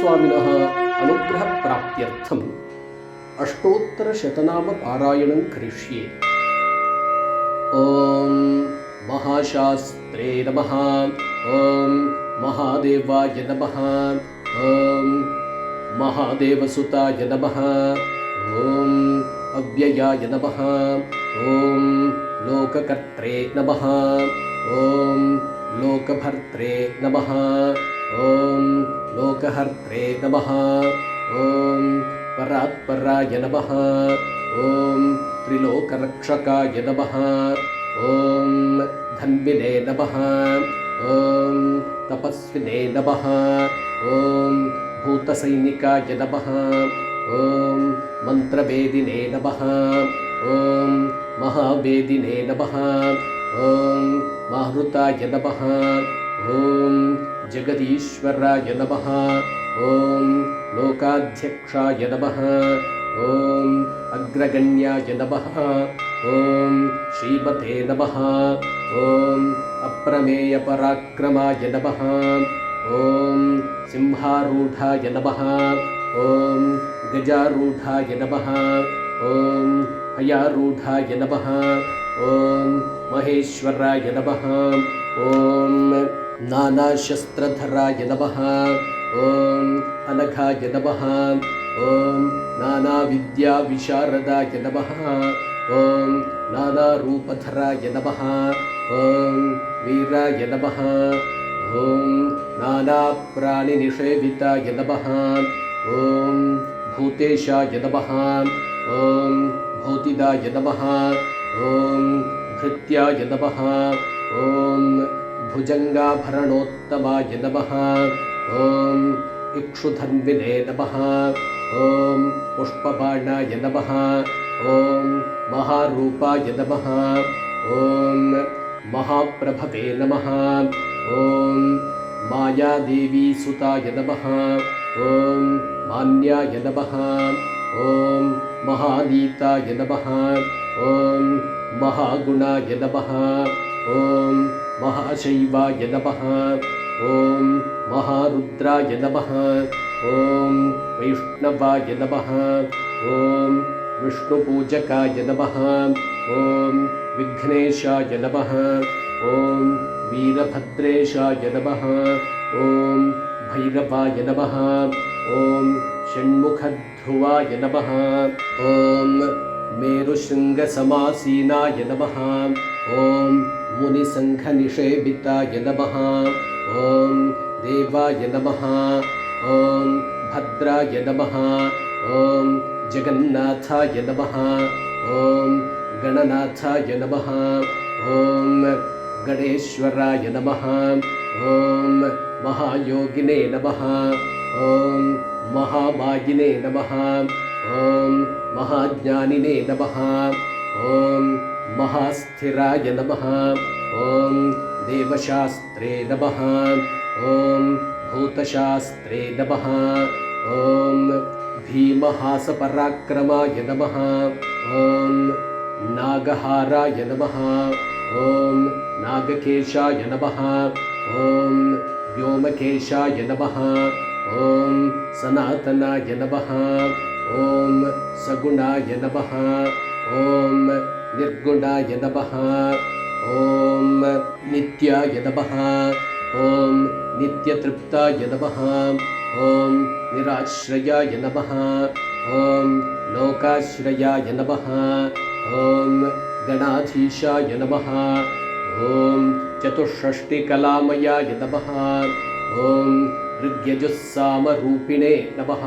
स्वामिनः अनुग्रहप्राप्त्यर्थम् अष्टोत्तरशतनामपारायणं करिष्ये। ॐ महाशास्त्रे नमः। ॐ महादेवाय नमः। ॐ महादेवसुताय नमः। ॐ अव्ययाय नमः। ॐ लोककर्त्रे नमः। ॐ लोकभर्त्रे नमः। ॐ लोकहर्त्रे नमः। ॐ परात्पराय नमः। ॐ त्रिलोकरक्षकाय नमः। ॐ धन्विने नमः। ॐ तपस्विने नमः। ॐ भूतसैनिकाय नमः। ॐ मन्त्रवेदिने नमः। ॐ महावेदिने नमः। ॐ माहृताय नमः। ॐ जगदीश्वराय नमः। ॐ लोकाध्यक्षाय नमः। ॐ अग्रगण्याय नमः। ॐ श्रीमते नमः। ॐ अप्रमेयपराक्रमाय नमः। ॐ सिंहारूढाय नमः। ॐ गजारूढाय नमः। ॐ हयारूढाय नमः। ॐ महेश्वराय नमः। ॐ नानाशस्त्रधराय नमः। ॐ अनघाय नमः। ॐ नानाविद्याविशारदाय नमः। ॐ नानारूपधराय नमः। ॐ वीराय नमः। ॐ नानाप्राणिनिषेविताय नमः। ॐ भूतेशाय नमः। ॐ भूतिदाय नमः। ॐ भृत्याय नमः। ॐ भुजङ्गाभरणोत्तमाय नमः। ॐ इक्षुधन्विने नमः। ॐ पुष्पबाणाय नमः। ॐ महारूपाय नमः। ॐ महाप्रभवे नमः। ॐ मायादेवीसुताय नमः। ॐ मान्याय नमः। ॐ महानीताय नमः। ॐ महागुणाय नमः। ॐ महाशैवाय नमः। ॐ महारुद्राय नमः। ॐ वैष्णवाय नमः। ॐ विष्णुपूजकाय नमः। ॐ विघ्नेशाय नमः। ॐ वीरभद्रेशाय नमः। ॐ भैरवाय नमः। ॐ षण्मुखध्रुवाय नमः। ॐ मेरुशृङ्गसमासीनाय नमः। ॐ मुनिसङ्घनिषेविताय नमः। ॐ देवाय नमः। ॐ भद्राय नमः। ॐ जगन्नाथाय नमः। ॐ गणनाथाय नमः। ॐ गणेश्वराय नमः। ॐ महायोगिने नमः। ॐ महामायिने नमः। ॐ महाज्ञानिने नमः। ॐ महास्थिराय नमः। ॐ देवशास्त्रे नमः। ॐ भूतशास्त्रे नमः। ॐ भीमहासपराक्रमाय नमः। ॐ नागहाराय नमः। ॐ नागकेशाय नमः। ॐ व्योमकेशाय नमः। ॐ सनातनाय नमः। ॐ सगुणाय नमः। ॐ निर्गुणाय नमः। ॐ नित्याय नमः। ॐ नित्यतृप्ताय नमः। ॐ निराश्रयाय नमः। ॐ लोकाश्रयाय नमः। ॐ गणाधीशाय नमः। ॐ चतुष्षष्टिकलामयाय नमः। ॐ ऋग्यजुस्सामरूपिणे नमः।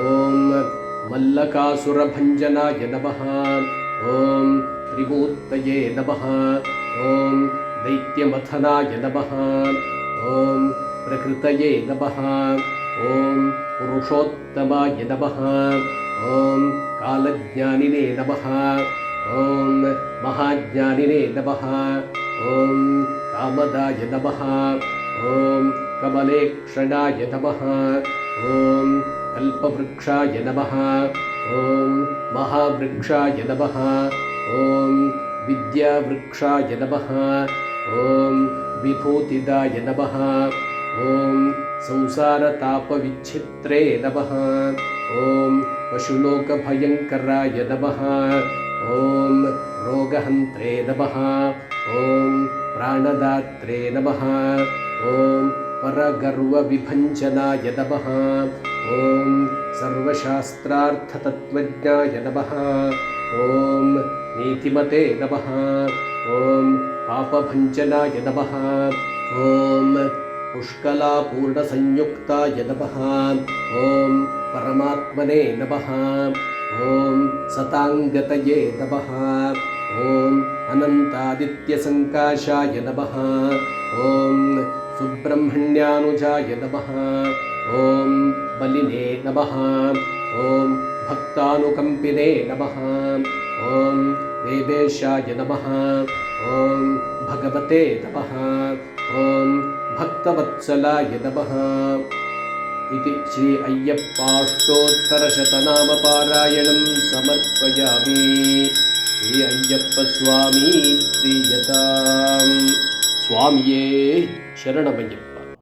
ॐ मल्लकासुरभञ्जनाय नमः। ॐ त्रिमूर्तये नमः। ॐ दैत्यमथनाय नमः। ॐ प्रकृतये नमः। ॐ पुरुषोत्तमाय नमः। ॐ कालज्ञानिने नमः। ॐ महाज्ञानिने नमः। ॐ कामदाय नमः। ॐ कमलेक्षणाय नमः। ॐ कल्पवृक्षाय नमः। ॐ महावृक्षाय नमः। ॐ विद्यावृक्षाय नमः। ॐ विभूतिदाय नमः। ॐ संसारतापविच्छित्रे नमः। ॐ पशुलोकभयङ्कराय नमः। ॐ रोगहन्त्रे नमः। ॐ प्राणदात्रे नमः। ॐ परगर्वविभञ्जनाय नमः। ॐ सर्वशास्त्रार्थतत्त्वज्ञाय नमः। ॐ नीतिमते नमः। ॐ पापभञ्जनाय नमः। ॐ पुष्कलापूर्णसंयुक्ताय नमः। ॐ परमात्मने नमः। ॐ सताङ्गतये नमः। ॐ अनन्तादित्यसङ्काशाय नमः। ॐ सुब्रह्मण्यानुजाय नमः। ॐ बलिने नमः। ॐ भक्तानुकम्पिने नमः। ॐ देवेशाय नमः। ॐ भगवते नमः। ॐ भक्तवत्सलाय नमः। इति श्री अय्यप्पाष्टोत्तरशतनामपारायणं समर्पयामि। श्री अय्यप्पस्वामी प्रीयताम्। स्वामिये शरणमय्यप्प।